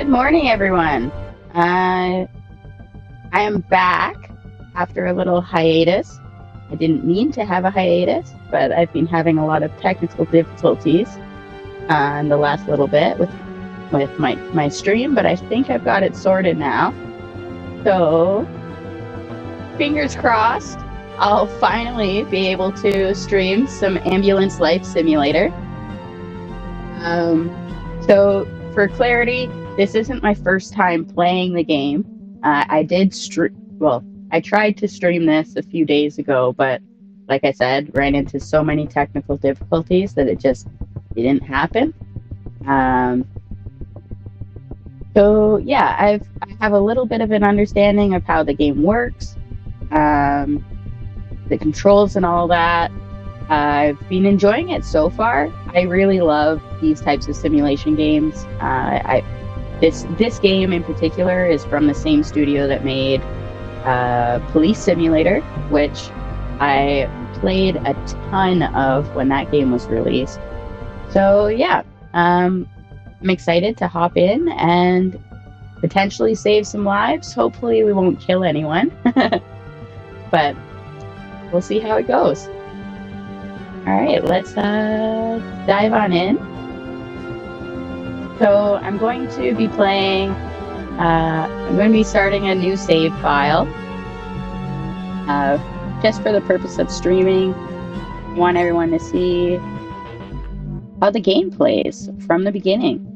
Good morning, everyone. I am back after a little hiatus. I didn't mean to have a hiatus, but I've been having a lot of technical difficulties in the last little bit with my stream, but I think I've got it sorted now. So, fingers crossed, I'll finally be able to stream some Ambulance Life Simulator. So, for clarity, this isn't my first time playing the game. I tried to stream this a few days ago, but like I said, ran into so many technical difficulties that it just didn't happen. So yeah, I have a little bit of an understanding of how the game works, the controls and all that. I've been enjoying it so far. I really love these types of simulation games. This game in particular is from the same studio that made Police Simulator, which I played a ton of when that game was released. So yeah, I'm excited to hop in and potentially save some lives. Hopefully we won't kill anyone, but we'll see how it goes. All right, let's dive on in. So I'm going to be playing, I'm going to be starting a new save file, just for the purpose of streaming. I want everyone to see how the game plays from the beginning.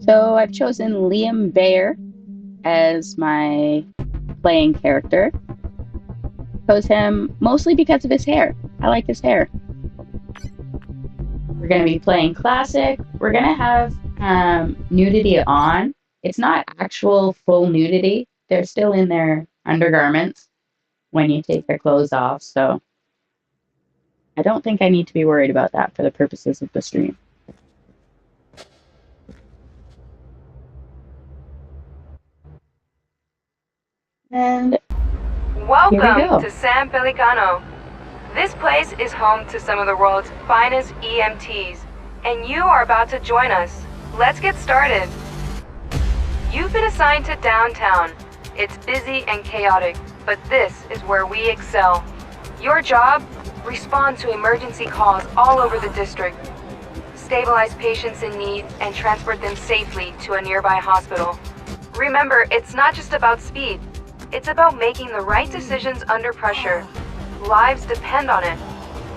So I've chosen Liam Baer as my playing character. Chose him mostly because of his hair. I like his hair. We're going to be playing classic. We're going to have nudity on. It's not actual full nudity. They're still in their undergarments when you take their clothes off. So I don't think I need to be worried about that for the purposes of the stream. And welcome to San Pellicano. This place is home to some of the world's finest EMTs, and you are about to join us. Let's get started. You've been assigned to downtown. It's busy and chaotic, but this is where we excel. Your job? Respond to emergency calls all over the district. Stabilize patients in need and transport them safely to a nearby hospital. Remember, it's not just about speed. It's about making the right decisions under pressure. Lives depend on it.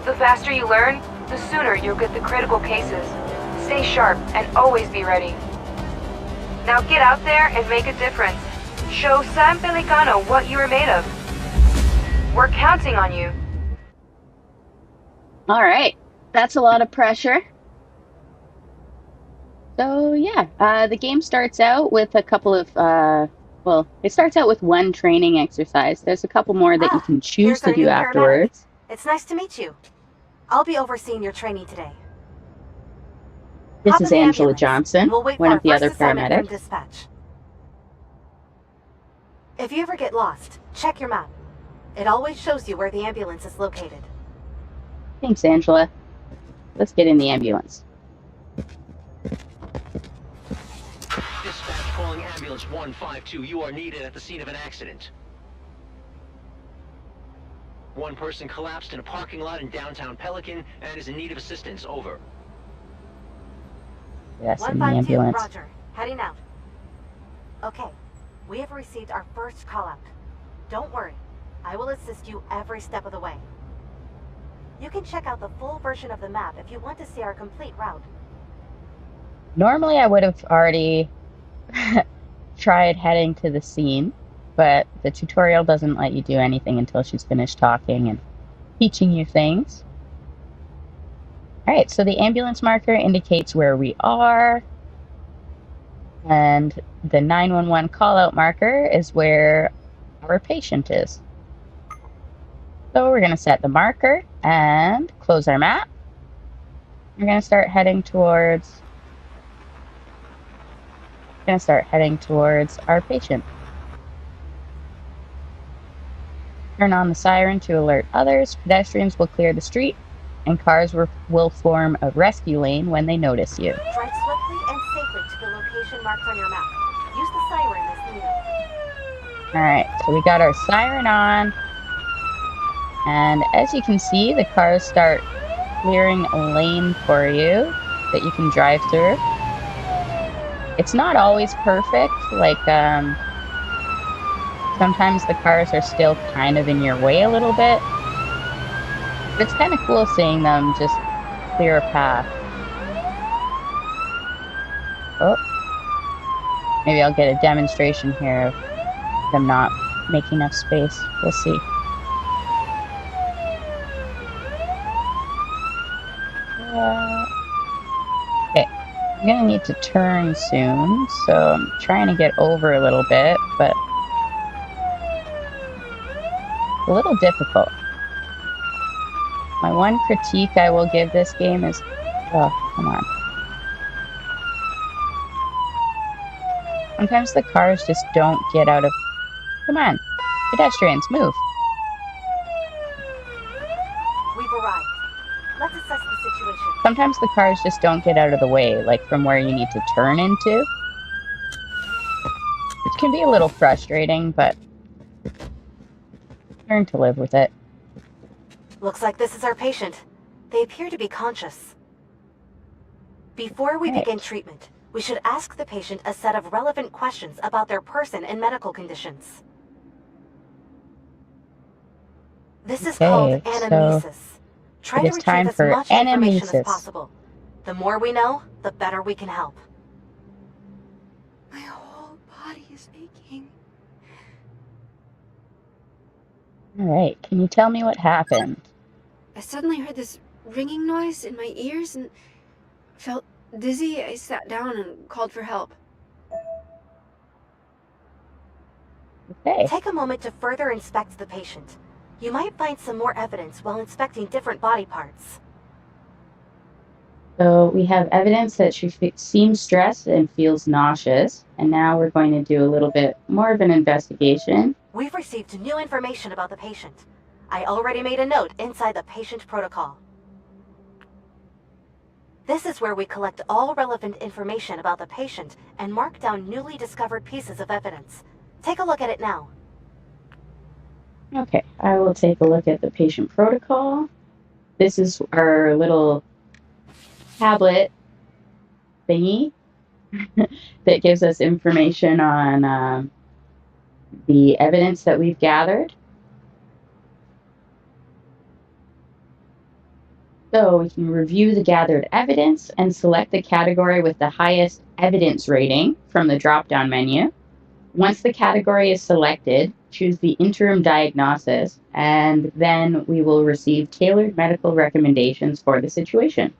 The faster you learn, the sooner you'll get the critical cases. Stay sharp and always be ready. Now get out there and make a difference. Show San Pellicano what you are made of. We're counting on you. all right, that's a lot of pressure. So yeah, the game starts out with a couple of, it starts out with one training exercise. There's a couple more that you can choose to do afterwards. It's nice to meet you. I'll be overseeing your training today. This is Angela Johnson, one of the other paramedics. Dispatch. If you ever get lost, check your map. It always shows you where the ambulance is located. Thanks, Angela. Let's get in the ambulance. Dispatch calling ambulance 152. You are needed at the scene of an accident. One person collapsed in a parking lot in downtown Pelican and is in need of assistance. Over. Yes, in the 152, ambulance. Roger. Heading out. Okay, we have received our first call out. Don't worry, I will assist you every step of the way. You can check out the full version of the map if you want to see our complete route. Normally I would have already tried heading to the scene, but the tutorial doesn't let you do anything until she's finished talking and teaching you things. All right, so the ambulance marker indicates where we are, and the 911 call-out marker is where our patient is. So we're going to set the marker and close our map. We're going to start heading towards our patient. Turn on the siren to alert others. Pedestrians will clear the street, and cars will form a rescue lane when they notice you. Drive swiftly and safely to the location marked on your map. Use the siren as needed. Alright, so we got our siren on. And as you can see, the cars start clearing a lane for you that you can drive through. It's not always perfect, like sometimes the cars are still kind of in your way a little bit. But it's kind of cool seeing them just clear a path. Oh, maybe I'll get a demonstration here of them not making enough space. We'll see. Okay, I'm gonna need to turn soon, so I'm trying to get over a little bit, but a little difficult. My one critique I will give this game is, oh, come on. Sometimes the cars just don't get out of, come on, pedestrians, move. We've arrived. Let's assess the situation. Sometimes the cars just don't get out of the way, like from where you need to turn into. Which can be a little frustrating, but learn to live with it. Looks like this is our patient. They appear to be conscious. Before we begin treatment, we should ask the patient a set of relevant questions about their person and medical conditions. This is called anamnesis. Try to retrieve as much information as possible. The more we know, the better we can help. My whole body is aching. Alright, can you tell me what happened? I suddenly heard this ringing noise in my ears and felt dizzy. I sat down and called for help. Okay. Take a moment to further inspect the patient. You might find some more evidence while inspecting different body parts. So we have evidence that she seems stressed and feels nauseous, and now we're going to do a little bit more of an investigation. We've received new information about the patient. I already made a note inside the patient protocol. This is where we collect all relevant information about the patient and mark down newly discovered pieces of evidence. Take a look at it now. Okay, I will take a look at the patient protocol. This is our little tablet thingy that gives us information on the evidence that we've gathered. So we can review the gathered evidence and select the category with the highest evidence rating from the drop-down menu. Once the category is selected, choose the interim diagnosis, and then we will receive tailored medical recommendations for the situation.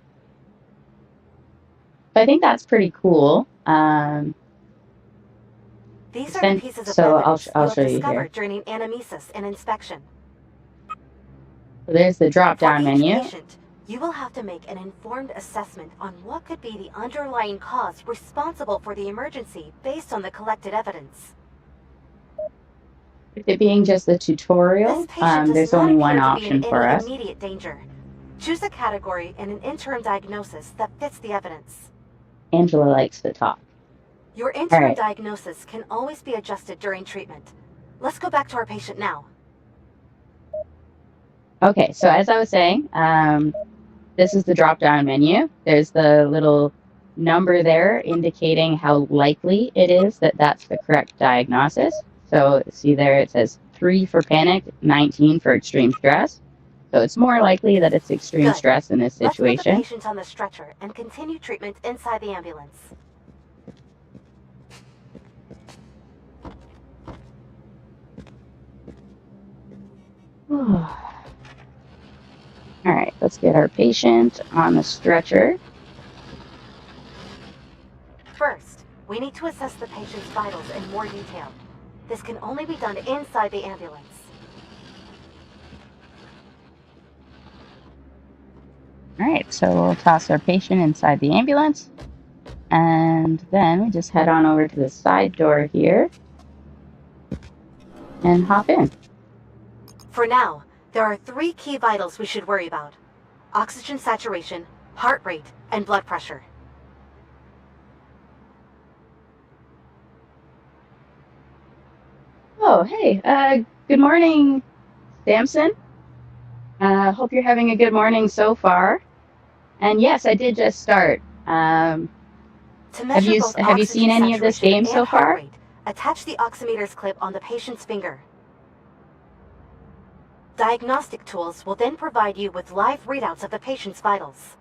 So I think that's pretty cool. These are the pieces of evidence I'll show you discovered here. during anamnesis and inspection. So there's the drop-down For each menu. patient, you will have to make an informed assessment on what could be the underlying cause responsible for the emergency based on the collected evidence. With it being just the tutorial, there's only one option for us. Immediate danger. Choose a category and an interim diagnosis that fits the evidence. Angela likes to talk. Your interim diagnosis can always be adjusted during treatment. Let's go back to our patient now. Okay, so as I was saying, this is the drop-down menu. There's the little number there indicating how likely it is that that's the correct diagnosis. So see there, it says 3 for panic, 19 for extreme stress. So it's more likely that it's extreme stress in this situation. Let's put the patient on the stretcher and continue treatment inside the ambulance. All right, let's get our patient on the stretcher. First, we need to assess the patient's vitals in more detail. This can only be done inside the ambulance. All right, so we'll toss our patient inside the ambulance. And then we just head on over to the side door here and hop in. For now, there are 3 key vitals we should worry about: oxygen saturation, heart rate, and blood pressure. Oh, hey. Good morning, Samson. Hope you're having a good morning so far. And yes, I did just start. To Have measure you both have you seen oxygen any of this saturation game and so heart far? rate, attach the oximeter's clip on the patient's finger. Diagnostic tools will then provide you with live readouts of the patient's vitals.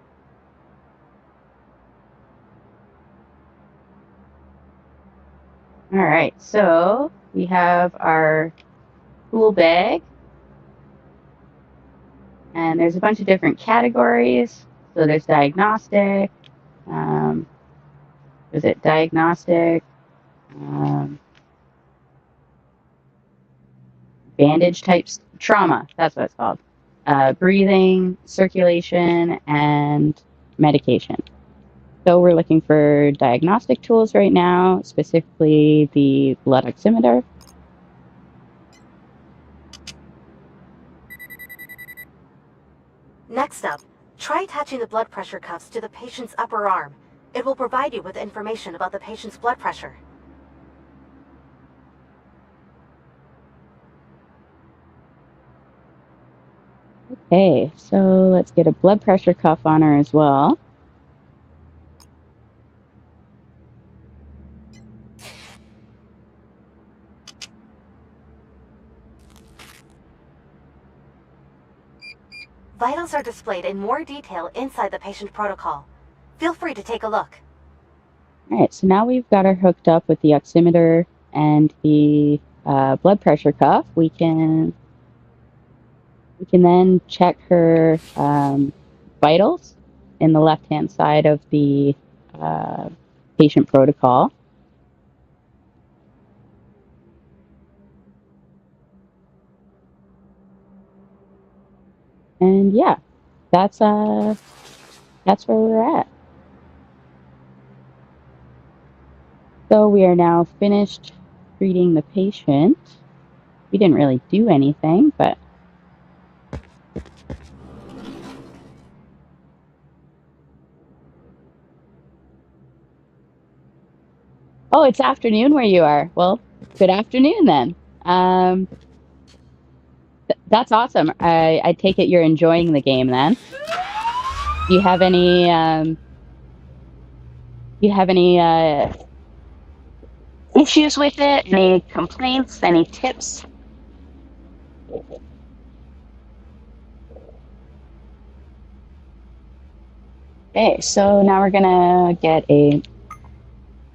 All right, so we have our tool bag, and there's a bunch of different categories. So there's diagnostic, um, is it diagnostic, um, bandage types, trauma, that's what it's called, breathing, circulation, and medication. So we're looking for diagnostic tools right now, specifically the blood oximeter. Next up, try attaching the blood pressure cuffs to the patient's upper arm. It will provide you with information about the patient's blood pressure. Okay, so let's get a blood pressure cuff on her as well. Vitals are displayed in more detail inside the patient protocol. Feel free to take a look. All right, so now we've got her hooked up with the oximeter and the blood pressure cuff. We can then check her vitals in the left-hand side of the patient protocol. And yeah, that's where we're at. So we are now finished treating the patient. We didn't really do anything, but oh, it's afternoon where you are. Well, good afternoon then. That's awesome. I take it you're enjoying the game then. Do you have any issues with it? Any complaints? Any tips? Okay, so now we're gonna get a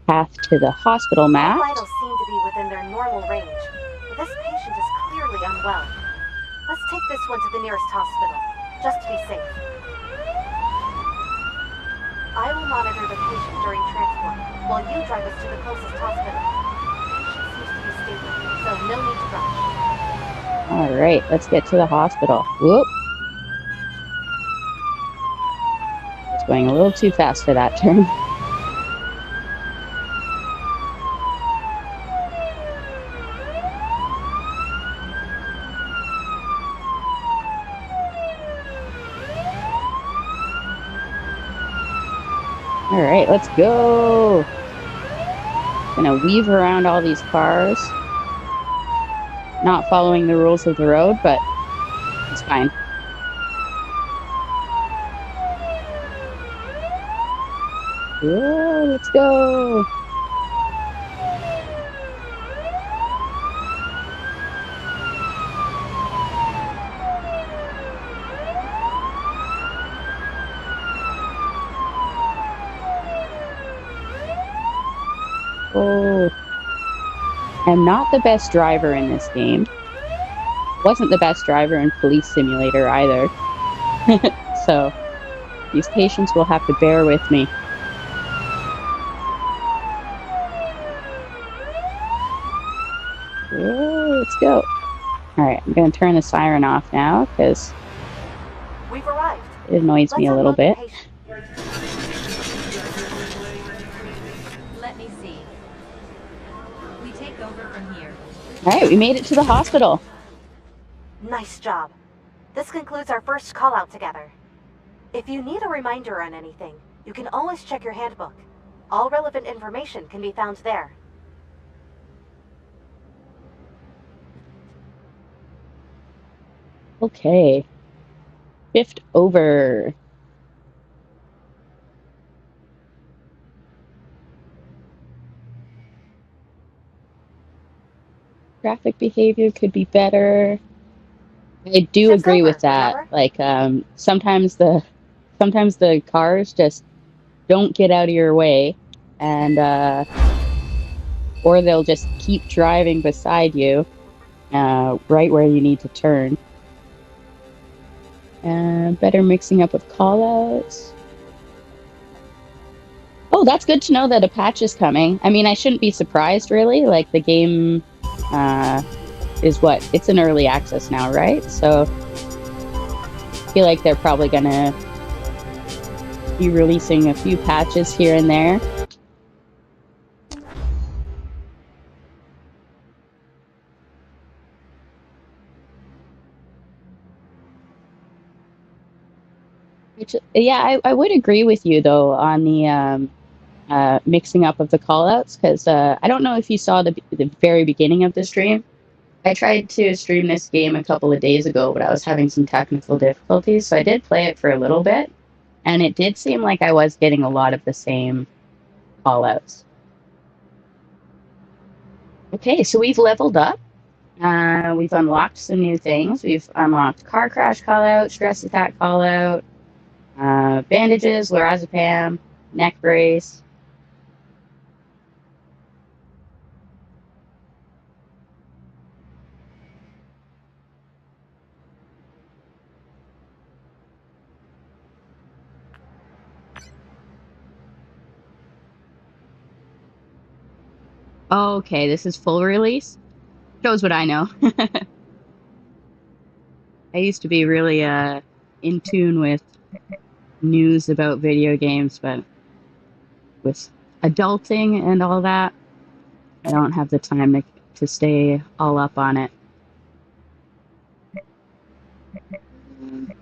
path to the hospital All map. vitals seem to be within their normal range, but this patient is clearly unwell. Let's take this one to the nearest hospital, just to be safe. I will monitor the patient during transport, while you drive us to the closest hospital. Patient seems to be stable, so no need to rush. All right, let's get to the hospital. Whoop. It's going a little too fast for that turn. All right, let's go. Gonna weave around all these cars. Not following the rules of the road, but it's fine. Whoa, let's go. Oh, I'm not the best driver in this game. Wasn't the best driver in Police Simulator either. So these patients will have to bear with me. Whoa, let's go. All right, I'm going to turn the siren off now because We've arrived. it annoys me a little bit. Let me see. We take over from here. All right, we made it to the hospital. Nice job. This concludes our first call out together. If you need a reminder on anything, you can always check your handbook. All relevant information can be found there. Okay. Shift over. Traffic behavior could be better. I do Shift's agree with over, that. remember? Like, sometimes the cars just don't get out of your way, and or they'll just keep driving beside you, right where you need to turn. Better mixing up with callouts. Oh, that's good to know that a patch is coming. I mean, I shouldn't be surprised, really. Like, the game is what? It's in early access now, right? So I feel like they're probably gonna be releasing a few patches here and there. Which, yeah, I would agree with you though on the mixing up of the callouts, because I don't know if you saw the very beginning of the stream. I tried to stream this game a couple of days ago, but I was having some technical difficulties, so I did play it for a little bit, and it did seem like I was getting a lot of the same callouts. Okay, so we've leveled up. We've unlocked some new things. We've unlocked car crash callout, stress attack callout, bandages, lorazepam, neck brace. Okay, this is full release. Shows what I know. I used to be really in tune with news about video games, but with adulting and all that, I don't have the time to stay all up on it.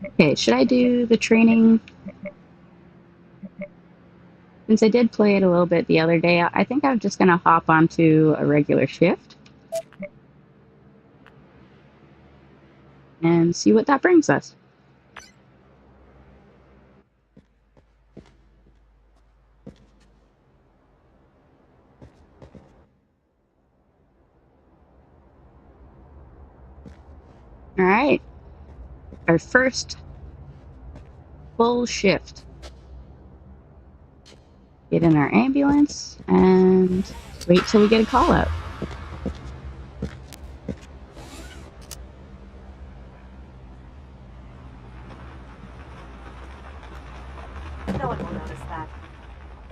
Okay, should I do the training? Since I did play it a little bit the other day, I think I'm just going to hop onto a regular shift and see what that brings us. All right, our first full shift. Get in our ambulance and wait till we get a call out. No one will notice that.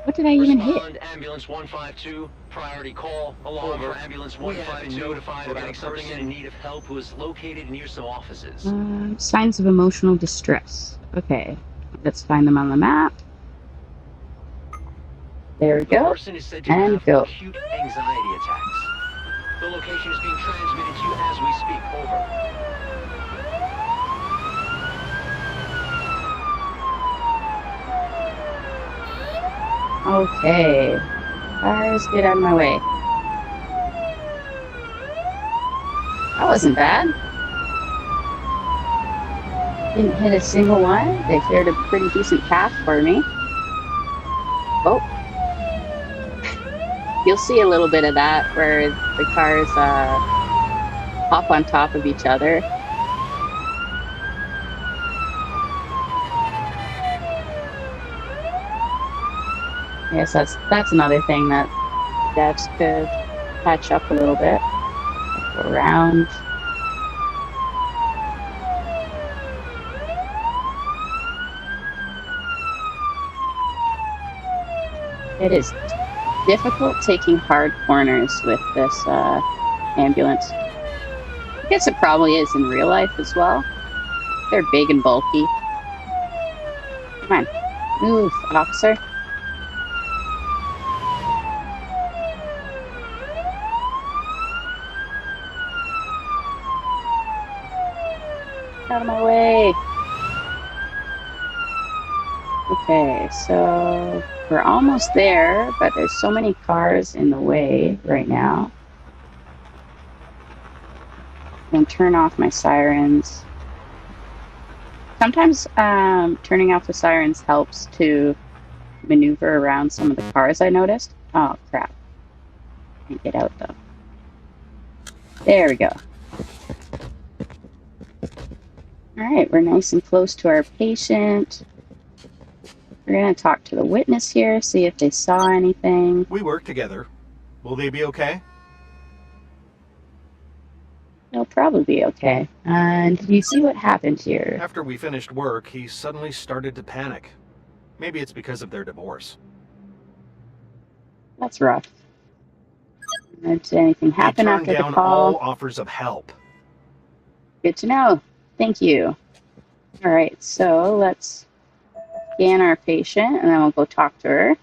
What did I even hit? Respond, ambulance 152, priority call. Alarm for ambulance 152. Notified about a person in need of help who is located near some offices. Signs of emotional distress. Okay, let's find them on the map. There we go. Person is said to And have go. acute anxiety attacks. The location is being transmitted to you as we speak. Over. Okay. Cars, get out of my way. That wasn't bad. Didn't hit a single one. They cleared a pretty decent path for me. Oh. You'll see a little bit of that where the cars hop on top of each other. I guess that's another thing that devs could patch up a little bit. Go around. It is difficult taking hard corners with this ambulance. I guess it probably is in real life as well. They're big and bulky. Come on, move, officer. Out of my way. Okay, so we're almost there, but there's so many cars in the way right now. I'm gonna turn off my sirens. sometimes turning off the sirens helps to maneuver around some of the cars, I noticed. Oh, crap. Can't get out, though. There we go. All right, we're nice and close to our patient. We're going to talk to the witness here, see if they saw anything. We work together. Will they be okay? They'll probably be okay. Did you see what happened here? After we finished work, he suddenly started to panic. Maybe it's because of their divorce. That's rough. Did anything happen after the He turned down call? all offers of help. Good to know. Thank you. All right, so let's scan our patient, and then we'll go talk to her.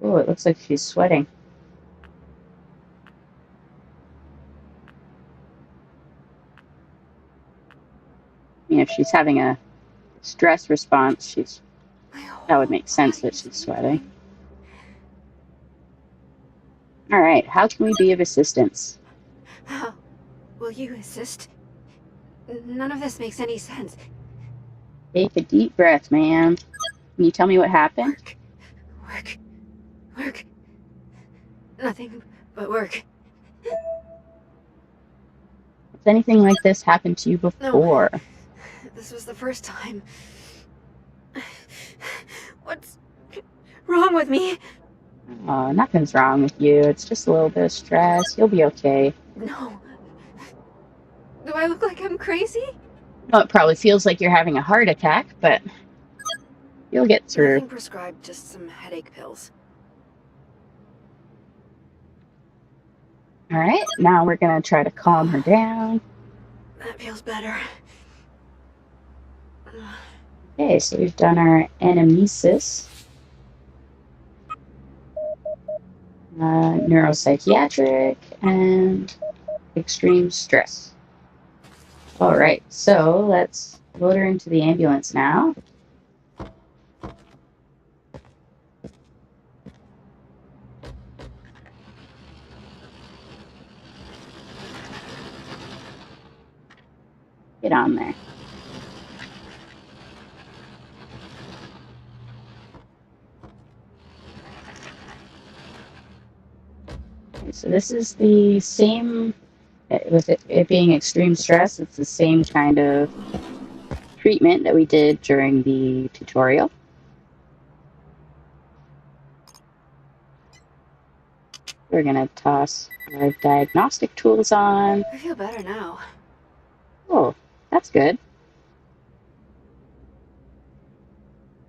Oh, it looks like she's sweating. I mean, if she's having a stress response, that would make sense that she's sweating. All right, how can we be of assistance? How will you assist? None of this makes any sense. Take a deep breath, ma'am. Can you tell me what happened? Work. Nothing but work. Has anything like this happened to you before? No, this was the first time. What's wrong with me? Oh, nothing's wrong with you. It's just a little bit of stress. You'll be okay. No. Do I look like I'm crazy? No, it probably feels like you're having a heart attack, but you'll get through. Nothing prescribed, just some headache pills. All right, now we're going to try to calm her down. That feels better. Okay, so we've done our anamnesis. Neuropsychiatric and extreme stress. All right, so let's load her into the ambulance now. Get on there. Okay, so this is the same, with it being extreme stress, it's the same kind of treatment that we did during the tutorial. We're going to toss our diagnostic tools on. I feel better now. Oh, that's good.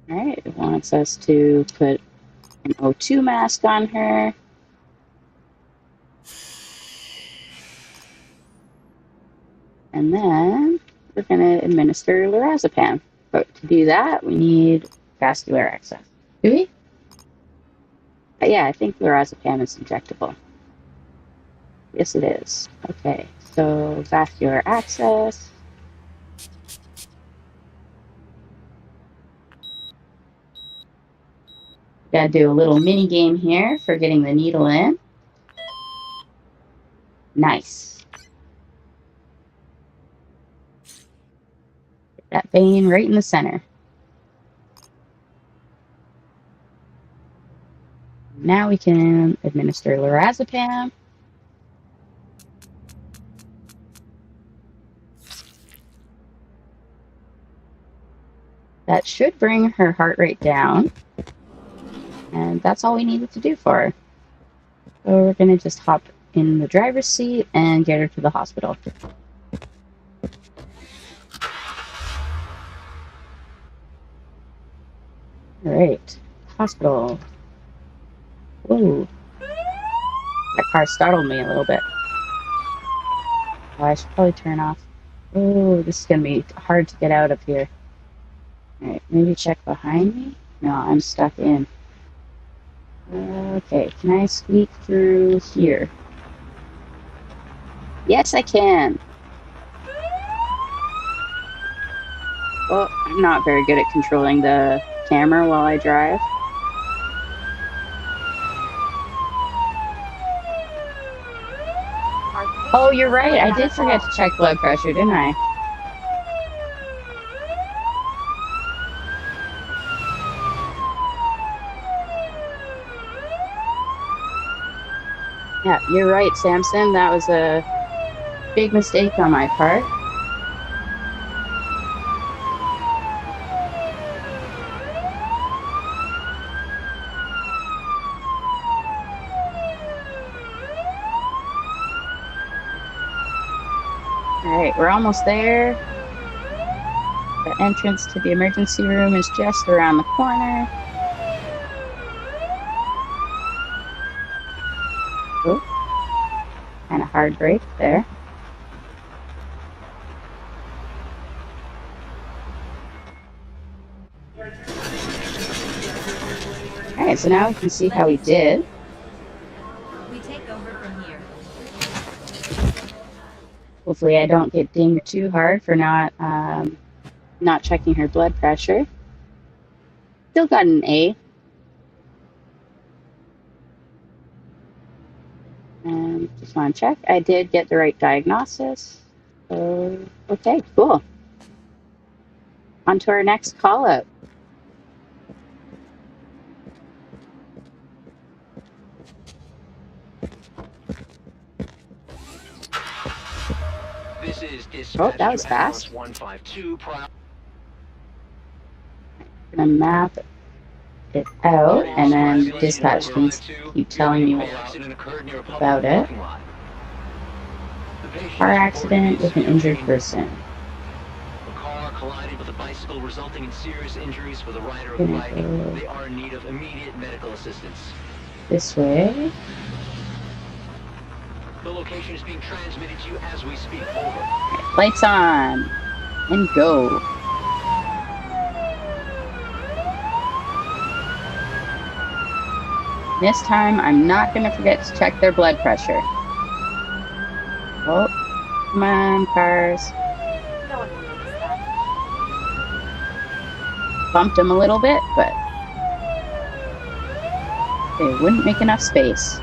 All right, it wants us to put an O2 mask on her. And then we're going to administer lorazepam. But to do that, we need vascular access. Do we? Yeah, I think lorazepam is injectable. Yes, it is. Okay, so vascular access. Gotta do a little mini game here for getting the needle in. Nice. Get that vein right in the center. Now we can administer lorazepam. That should bring her heart rate down. And that's all we needed to do for her. So we're going to just hop in the driver's seat and get her to the hospital. All right, hospital. Whoa. That car startled me a little bit. Oh, I should probably turn off. Oh, this is going to be hard to get out of here. All right, maybe check behind me? No, I'm stuck in. Okay, can I squeak through here? Yes, I can. Well, I'm not very good at controlling the camera while I drive. Oh, you're right. I did forget to check blood pressure, didn't I? Yeah, you're right, Samson. That was a big mistake on my part. Alright, we're almost there. The entrance to the emergency room is just around the corner. Oh, kind of hard break there. Alright, so now we can see how we did. We take over from here. Hopefully I don't get dinged too hard for not checking her blood pressure. Still got an A. And just want to check. I did get the right diagnosis. So, okay, cool. On to our next call out. This is Oh, dispatch that was to fast. ambulance 152. I'm gonna map it out, and then dispatch can keep telling me about it. Car accident with an injured person. The car collided with a bicycle, resulting in serious injuries for the rider of the bike. They are in need of immediate medical assistance. This way. The location is being transmitted to you as we speak. Over. Lights on. And go. This time, I'm not going to forget to check their blood pressure. Oh, come on, cars. No one will notice that. Bumped them a little bit, but they wouldn't make enough space.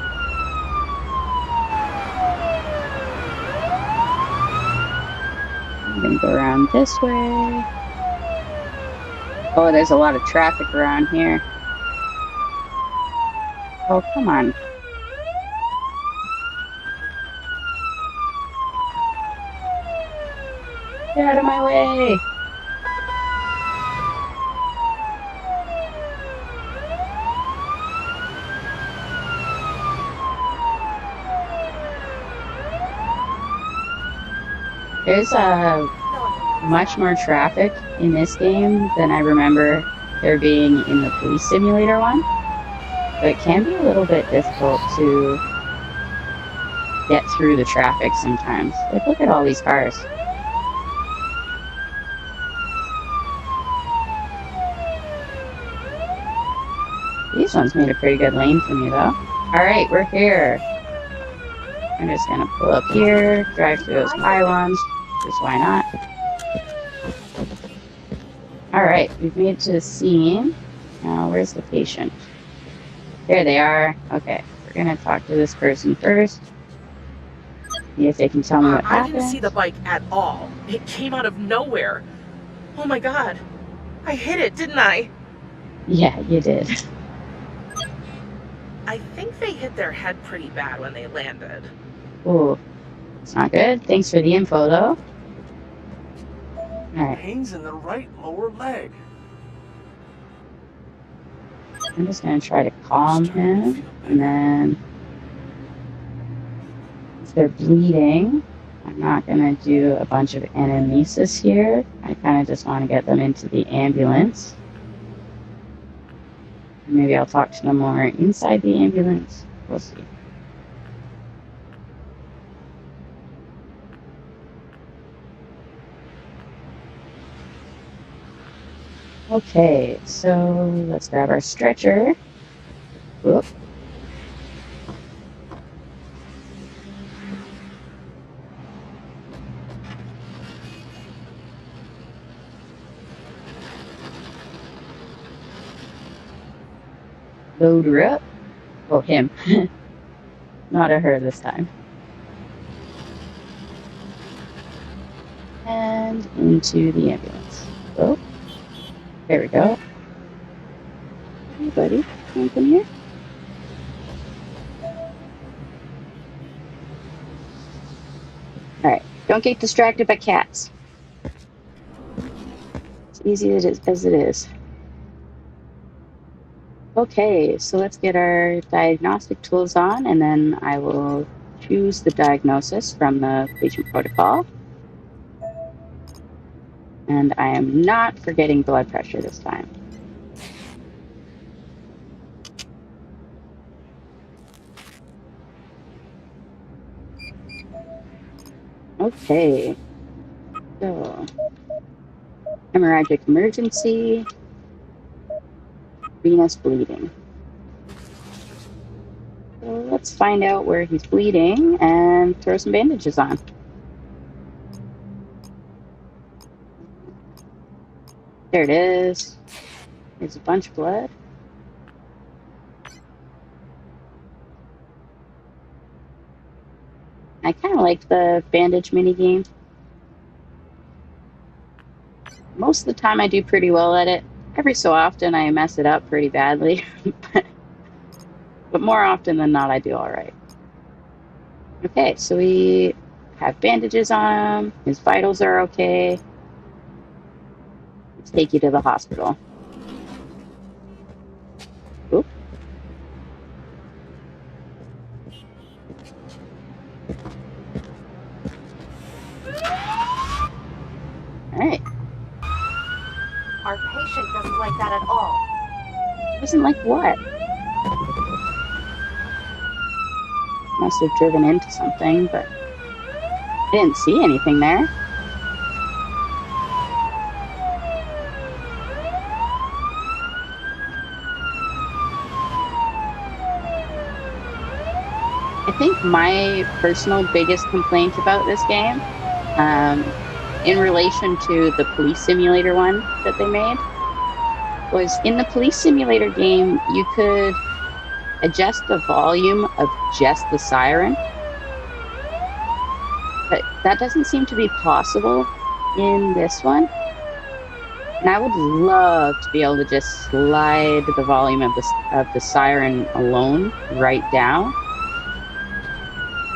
I'm going to go around this way. Oh, there's a lot of traffic around here. Oh, come on. Get out of my way. There's much more traffic in this game than I remember there being in the police simulator one. But it can be a little bit difficult to get through the traffic sometimes. Like, look at all these cars. These ones made a pretty good lane for me, though. Alright, we're here. I'm just gonna pull up here, drive through those pylons, because why not? Alright, we've made it to the scene. Now, where's the patient? There they are. Okay, we're gonna talk to this person first. See if they can tell me what happened. I didn't see the bike at all. It came out of nowhere. Oh my god. I hit it, didn't I? Yeah, you did. I think they hit their head pretty bad when they landed. Ooh, it's not good. Thanks for the info, though. Alright. Pains in the right lower leg. I'm just going to try to calm him, and then if they're bleeding, I'm not going to do a bunch of anamnesis here. I kind of just want to get them into the ambulance. Maybe I'll talk to them more inside the ambulance. We'll see. Okay, so let's grab our stretcher. Whoop. Load her up. Oh, him. Not a her this time. and into the ambulance. Oh, there we go. Hey, buddy, can you come here? All right, don't get distracted by cats. As easy as it is. Okay, so let's get our diagnostic tools on, and then I will choose the diagnosis from the patient protocol. And I am not forgetting blood pressure this time. Okay, so hemorrhagic emergency, venous bleeding. So let's find out where he's bleeding and throw some bandages on. There it is. There's a bunch of blood. I kind of like the bandage mini game. Most of the time I do pretty well at it. Every so often I mess it up pretty badly. But more often than not, I do all right. Okay, so we have bandages on him. His vitals are okay. Let's take you to the hospital. Oop. All right. Our patient doesn't like that at all. Doesn't like what? Must have driven into something, but I didn't see anything there. I think my personal biggest complaint about this game, in relation to the police simulator one that they made, was in the police simulator game, you could adjust the volume of just the siren. But that doesn't seem to be possible in this one. And I would love to be able to just slide the volume of the siren alone right down.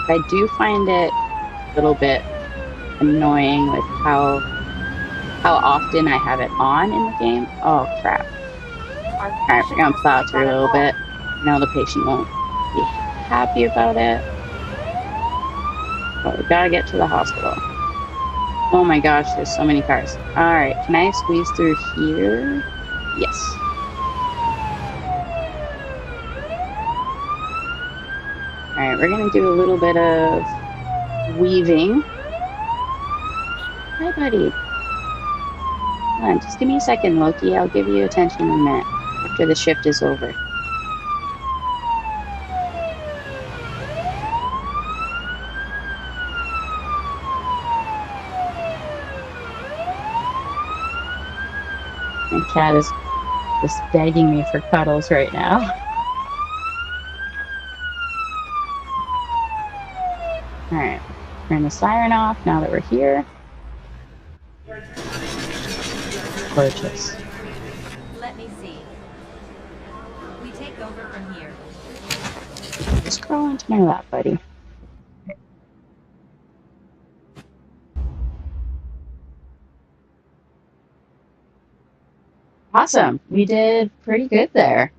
But I do find it a little bit annoying with how often I have it on in the game. Oh crap. Alright, we're gonna plow through a little bit. No, the patient won't be happy about it. But we gotta get to the hospital. Oh my gosh, there's so many cars. Alright, can I squeeze through here? Yes. Alright, we're gonna do a little bit of weaving. Hi, buddy. Hold on, just give me a second, Loki. I'll give you attention in a minute after the shift is over. My cat is just begging me for cuddles right now. Alright, turn the siren off now that we're here. Gorgeous. Let me see. We take over from here. Just crawl into my lap, buddy. Awesome. We did pretty good there.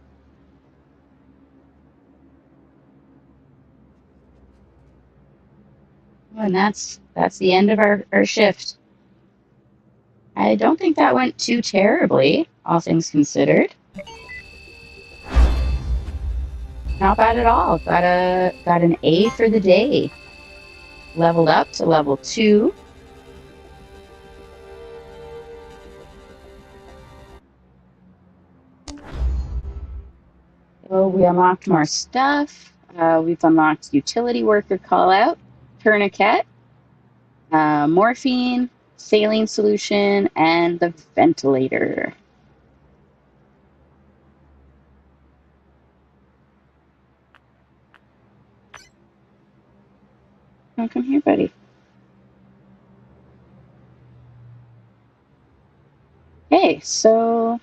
And that's the end of our shift. I don't think that went too terribly, all things considered. Not bad at all. Got an A for the day. Leveled up to level 2. So we unlocked more stuff. We've unlocked utility worker call out, tourniquet, morphine, saline solution, and the ventilator. Oh, come here, buddy. Okay, so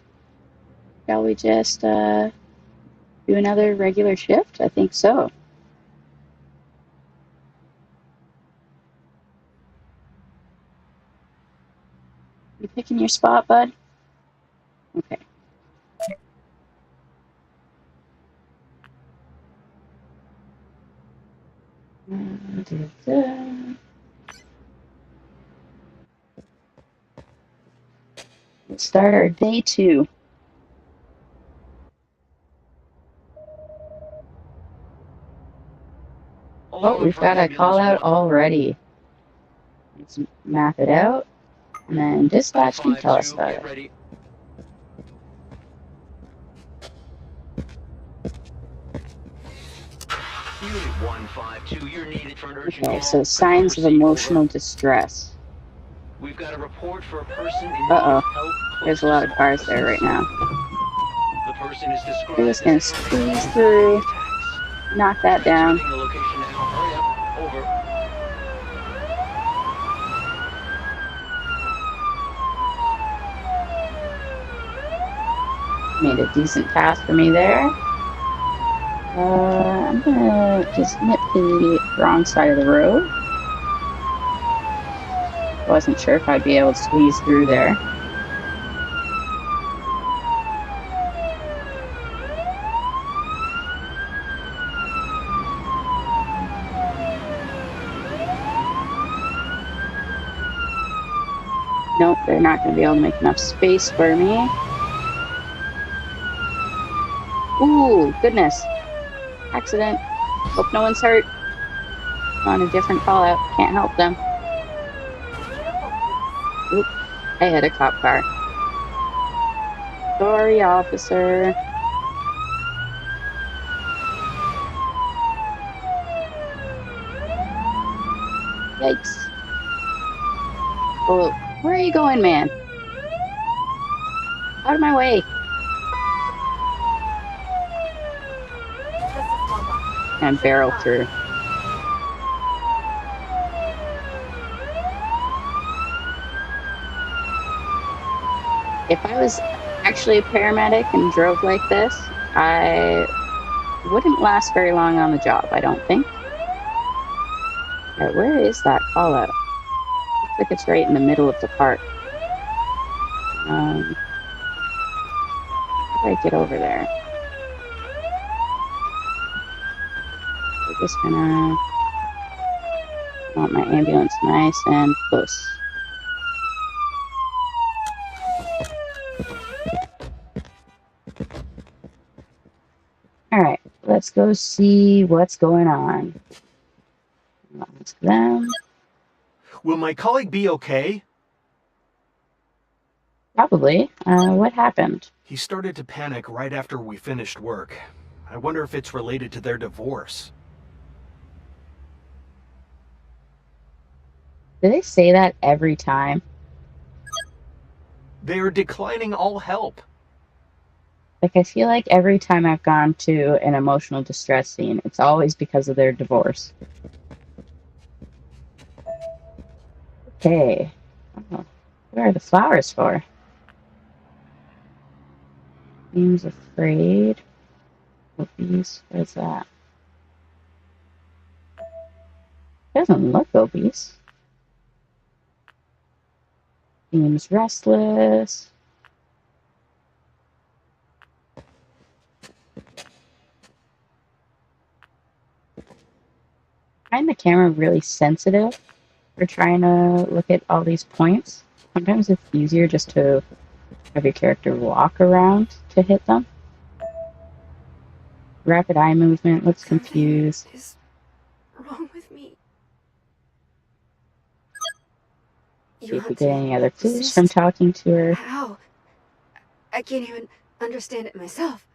shall we just do another regular shift? I think so. You picking your spot, bud? Okay. Let's start our day 2. Oh, we've got a call out already. Let's map it out, and then dispatch can tell us about it. Ready. Unit 152, you're needed for an urgent Okay, call. so signs of emotional distress. We've got a report for a person in need Uh-oh. of help. There's a lot of cars there right now. The person is described We're just gonna squeeze through, knock that down. The location now. Hurry up. Over. Made a decent pass for me there. I'm gonna just nip to the wrong side of the road. Wasn't sure if I'd be able to squeeze through there. Nope, they're not going to be able to make enough space for me. Ooh, goodness. Accident. Hope no one's hurt. On a different call out. Can't help them. Oop, I hit a cop car. Sorry, officer. Yikes. Oh, where are you going, man? Out of my way. And barrel through. If I was actually a paramedic and drove like this, I wouldn't last very long on the job, I don't think. Right, where is that call out? Looks like it's right in the middle of the park. How do I get over there? We're just gonna want my ambulance nice and close. Alright, let's go see what's going on. Ask them. Will my colleague be okay? Probably. What happened? He started to panic right after we finished work. I wonder if it's related to their divorce. Do they say that every time? They are declining all help. Like, I feel like every time I've gone to an emotional distress scene, it's always because of their divorce. Okay. Oh, what are the flowers for? Seems afraid. Obese. What is that? Doesn't look obese. Seems restless. I find the camera really sensitive for trying to look at all these points. Sometimes it's easier just to have your character walk around to hit them. Rapid eye movement, looks confused. Something is wrong with me. See if we get any other clues from talking to her. How? I can't even understand it myself.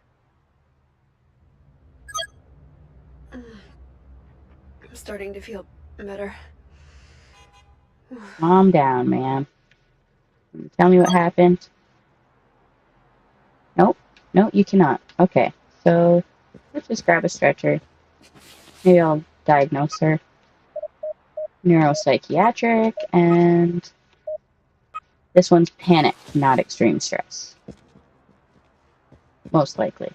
I'm starting to feel better. Calm down, man. Tell me what happened. Nope. No, you cannot. Okay. So let's just grab a stretcher. Maybe I'll diagnose her. Neuropsychiatric and This one's panic, not extreme stress. Most likely.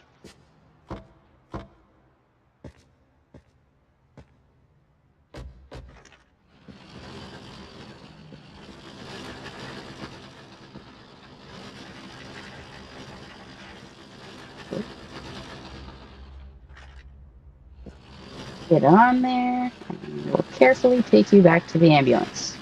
Get on there, and we'll carefully take you back to the ambulance.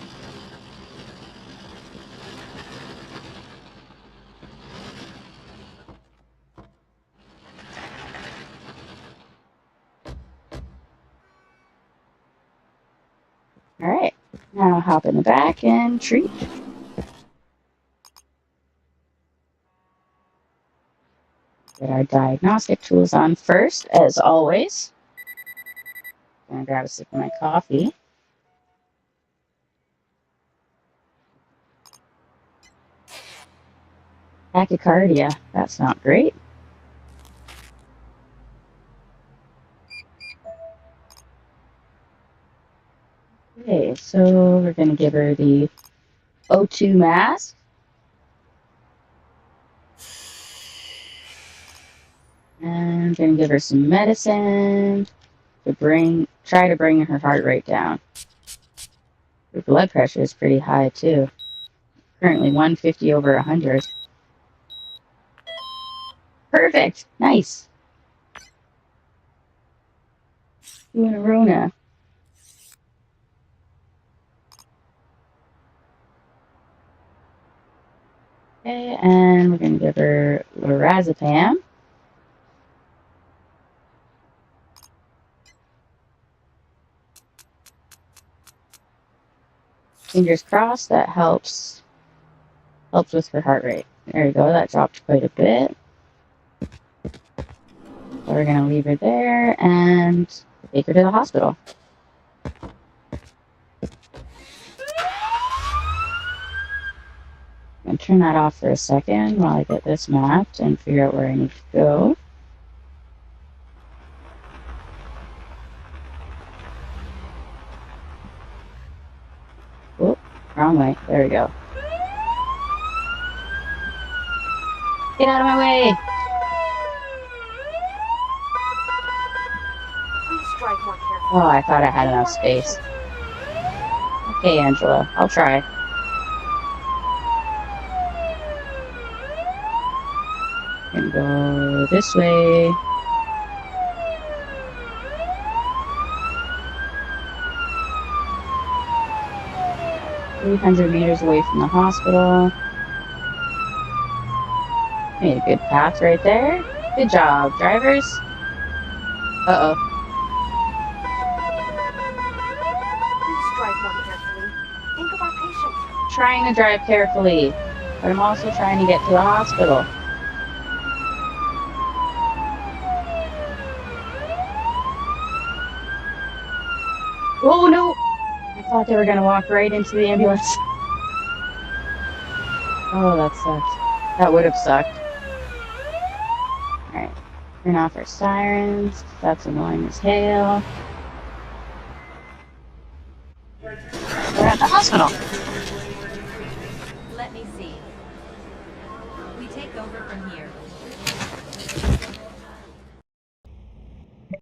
Alright, now hop in the back and treat. Get our diagnostic tools on first, as always. Gonna grab a sip of my coffee. Tachycardia, that's not great. Okay, so we're gonna give her the O2 mask. And I'm gonna give her some medicine to try to bring her heart rate down. Her blood pressure is pretty high too. Currently 150 over 100. Perfect, nice. Doing a Rona. Okay, and we're gonna give her lorazepam. Fingers crossed that helps with her heart rate. There you go, that dropped quite a bit. So we're gonna leave her there and take her to the hospital. I'm gonna turn that off for a second while I get this mapped and figure out where I need to go. Oh, wrong way. There we go. Get out of my way! Please drive more carefully. Oh, I thought I had enough space. Okay, Angela, I'll try. Gonna go this way. $300 away from the hospital. Made a good path right there. Good job, drivers. Uh-oh. Please drive more carefully. Think of our patient. Trying to drive carefully, but I'm also trying to get to the hospital. Oh no! I thought they were gonna walk right into the ambulance. Oh, that sucked. That would have sucked. Alright, turn off our sirens. That's annoying as hell. We're at the hospital. Let me see. We take over from here.